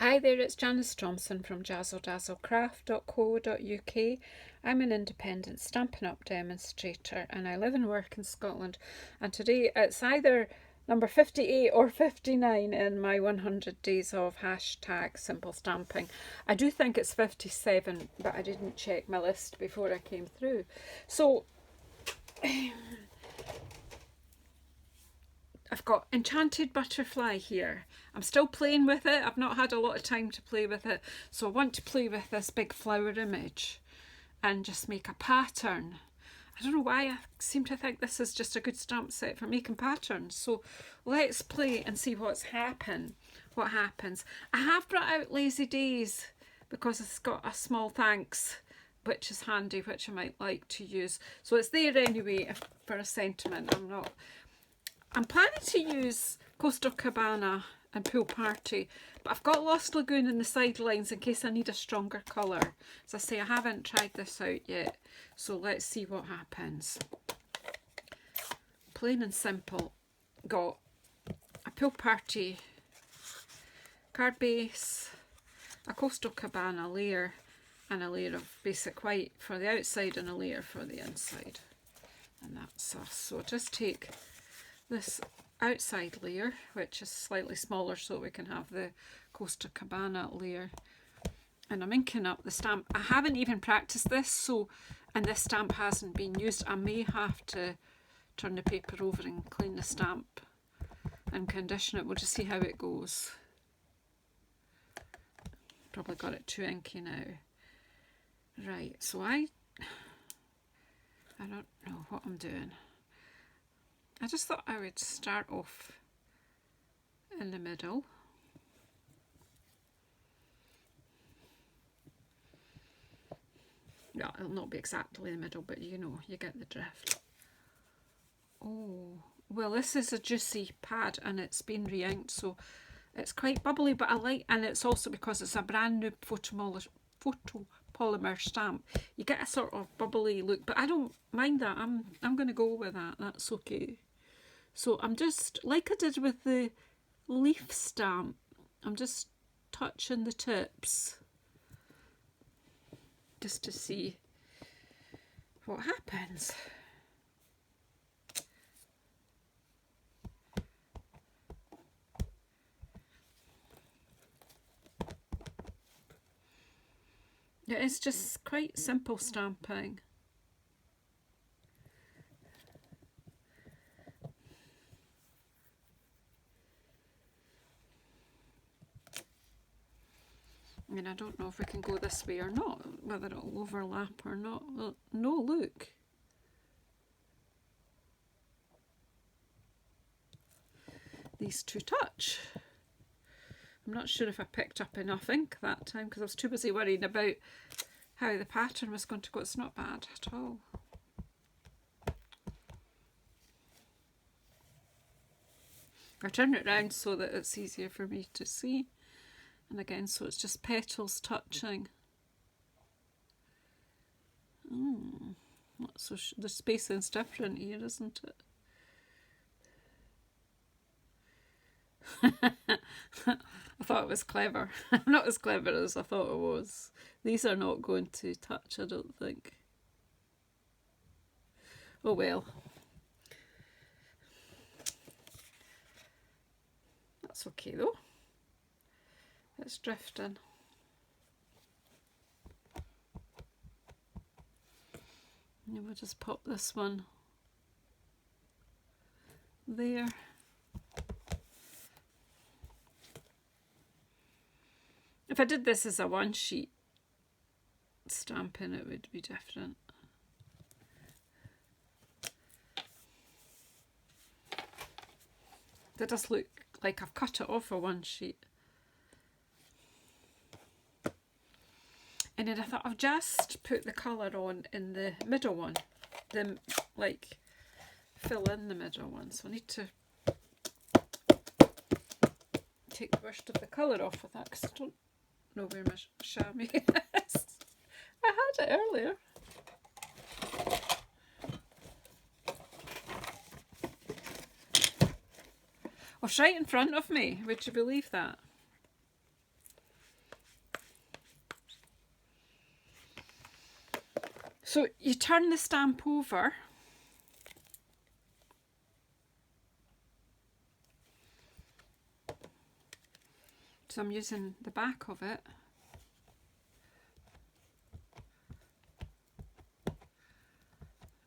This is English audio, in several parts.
Hi there, it's Janice Thompson from JazzleDazzleCraft.co.uk. I'm an independent Stampin' Up demonstrator and I live and work in Scotland, and today it's either number 58 or 59 in my 100 days of hashtag simple stamping. I do think it's 57, but I didn't check my list before I came through. So I've got Enchanted Butterfly here. I'm still playing with it. I've not had a lot of time to play with it. So I want to play with this big flower image and just make a pattern. I don't know why I seem to think this is just a good stamp set for making patterns. So let's play and see what happens. I have brought out Lazy Days because it's got a small thanks, which is handy, which I might like to use. So it's there anyway for a sentiment. I'm planning to use Coastal Cabana and Pool Party, but I've got Lost Lagoon in the sidelines in case I need a stronger colour. As I say, I haven't tried this out yet, so let's see what happens. Plain and simple. Got a Pool Party card base, a Coastal Cabana layer, and a layer of basic white for the outside and a layer for the inside. And that's us. So just take this outside layer, which is slightly smaller, so we can have the Coastal Cabana layer, and I'm inking up the stamp. I haven't even practiced this, and this stamp hasn't been used. I may have to turn the paper over and clean the stamp and condition it. We'll just see how it goes. Probably got it too inky now. Right, so I don't know what I'm doing. I just thought I would start off in the middle. Yeah, it'll not be exactly the middle, but you know, you get the drift. Oh, well, this is a juicy pad and it's been re-inked, so it's quite bubbly, but I like, and it's also because it's a brand new photopolymer stamp. You get a sort of bubbly look, but I don't mind that. I'm going to go with that. That's okay. So I'm just, like I did with the leaf stamp, I'm just touching the tips just to see what happens. It is just quite simple stamping. I mean, I don't know if we can go this way or not, whether it'll overlap or not. Well, no, look. These two touch. I'm not sure if I picked up enough ink that time because I was too busy worrying about how the pattern was going to go. It's not bad at all. I turn it around so that it's easier for me to see. And again, so it's just petals touching. So the spacing's different here, isn't it? I thought it was clever. Not as clever as I thought it was. These are not going to touch, I don't think. Oh well. That's okay though. It's drifting. And we'll just pop this one there. If I did this as a one sheet stamping, it would be different. That does look like I've cut it off a one sheet. And then I thought I'll just put the colour on in the middle one, like fill in the middle one. So I need to take the worst of the colour off with that because I don't know where my chamois is. I had it earlier. Oh, it's right in front of me. Would you believe that? So you turn the stamp over, so I'm using the back of it,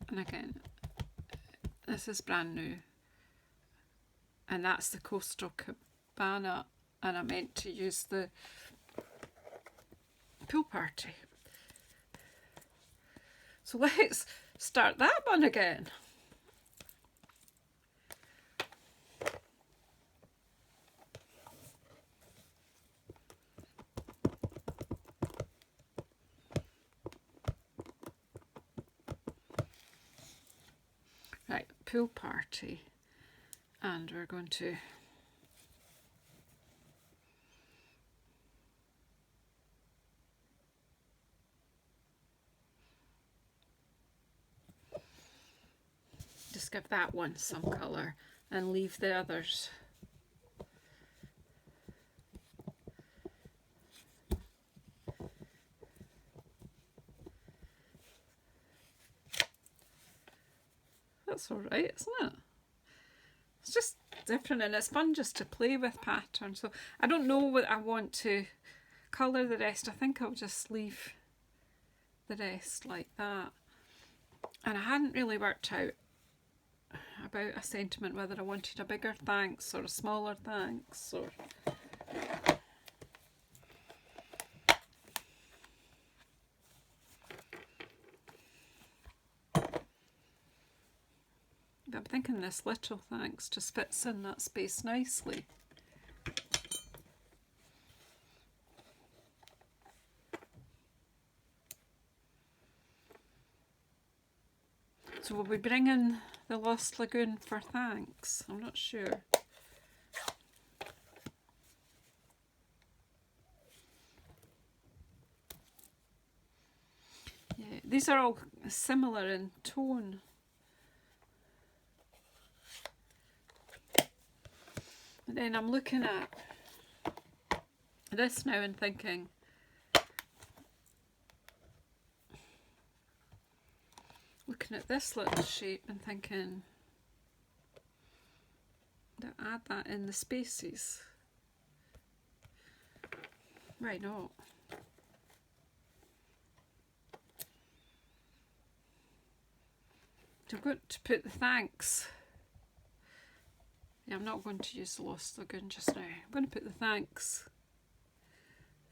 and again this is brand new, and that's the Coastal Cabana, and I meant to use the Pool Party. So let's start that one again. Right, Pool Party, and we're going to just give that one some colour and leave the others. That's all right, isn't it? It's just different, and it's fun just to play with patterns. So I don't know what I want to colour the rest. I think I'll just leave the rest like that. And I hadn't really worked out about a sentiment, whether I wanted a bigger thanks or a smaller thanks, or I'm thinking this little thanks just fits in that space nicely. So will we bring in the Lost Lagoon for thanks? I'm not sure. Yeah, these are all similar in tone. And then I'm looking at this now and thinking, looking at this little shape and thinking, to add that in the spaces. Why not? So I'm going to put the thanks. Yeah, I'm not going to use the Lost Lagoon just now. I'm going to put the thanks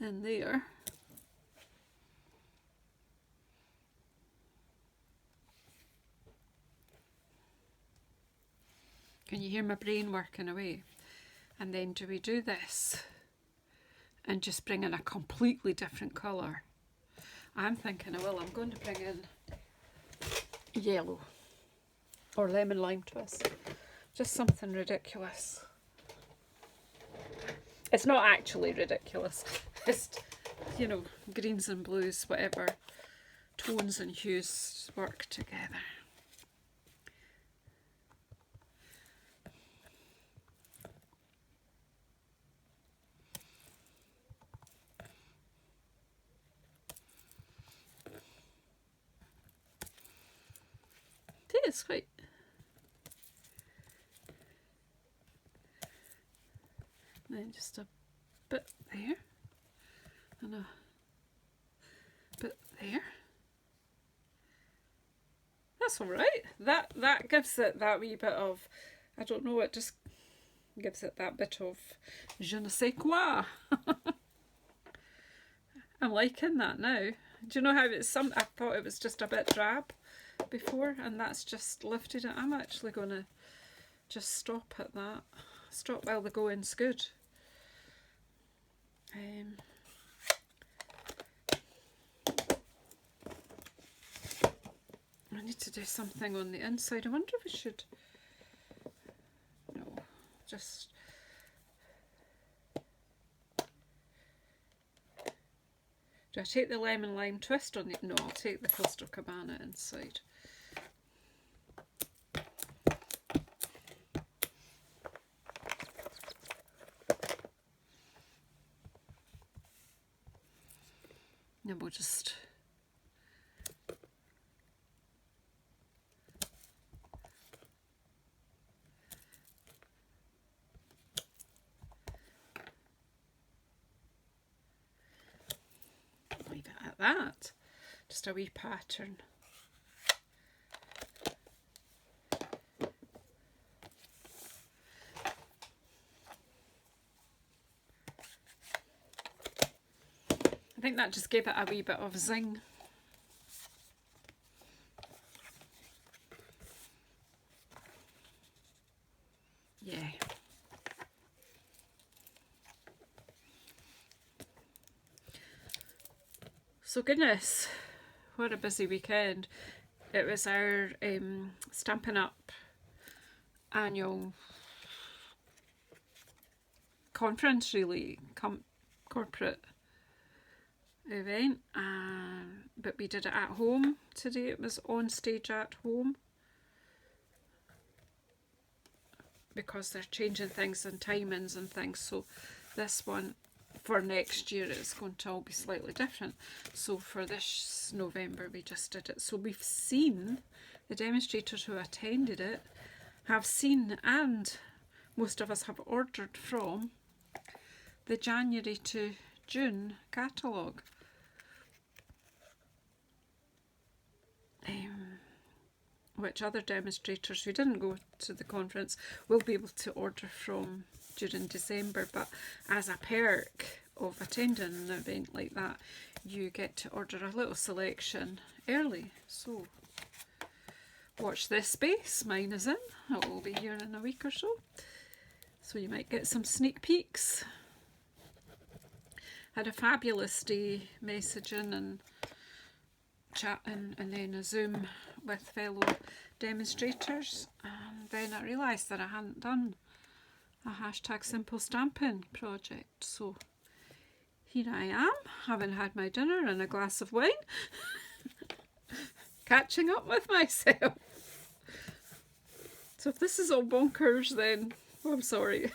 in there. Can you hear my brain working away? And then do we do this and just bring in a completely different colour? I'm thinking I will. I'm going to bring in yellow or lemon lime twist. Just something ridiculous. It's not actually ridiculous. It's, you know, greens and blues, whatever tones and hues work together. I think it's quite... And then just a bit there and a bit there. That's all right. That gives it that wee bit of, I don't know, it just gives it that bit of je ne sais quoi. I'm liking that now. Do you know how it's I thought it was just a bit drab before, and that's just lifted it. I'm actually going to just stop at that. Stop while the going's good. I need to do something on the inside. I wonder if I should... No, just... Do I take the lemon lime twist on the... No, I'll take the Coastal Cabana inside. And we'll just at that. Just a wee pattern. I think that just gave it a wee bit of zing. Yeah. So goodness, what a busy weekend. It was our Stampin' Up annual conference, really, corporate event, but we did it at home today. It was on stage at home because they're changing things and timings and things, so this one for next year is going to all be slightly different. So for this November we just did it. So we've seen, the demonstrators who attended it have seen, and most of us have ordered from the January to June catalogue. Which other demonstrators who didn't go to the conference will be able to order from during December, but as a perk of attending an event like that, you get to order a little selection early. So watch this space, mine is in, it will be here in a week or so, so you might get some sneak peeks. Had a fabulous day messaging and chatting, and then a Zoom with fellow demonstrators, and then I realised that I hadn't done a hashtag simple stamping project, so here I am, having had my dinner and a glass of wine, catching up with myself. So if this is all bonkers, then I'm sorry.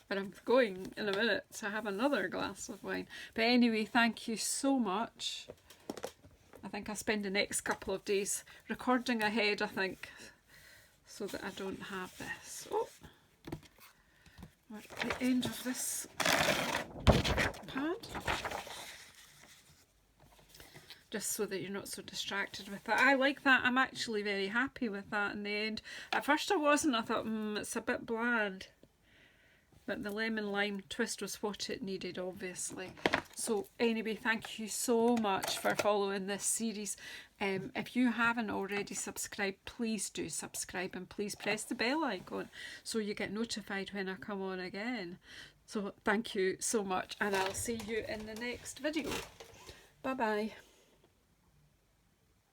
But I'm going in a minute to have another glass of wine. But anyway, thank you so much. I think I'll spend the next couple of days recording ahead, I think, so that I don't have this. Oh, we're at the end of this pad. Just so that you're not so distracted with that. I like that. I'm actually very happy with that in the end. At first I wasn't. I thought, it's a bit bland. But the lemon lime twist was what it needed, obviously. So anyway, thank you so much for following this series. If you haven't already subscribed, please do subscribe, and please press the bell icon so you get notified when I come on again. So thank you so much, and I'll see you in the next video. Bye bye.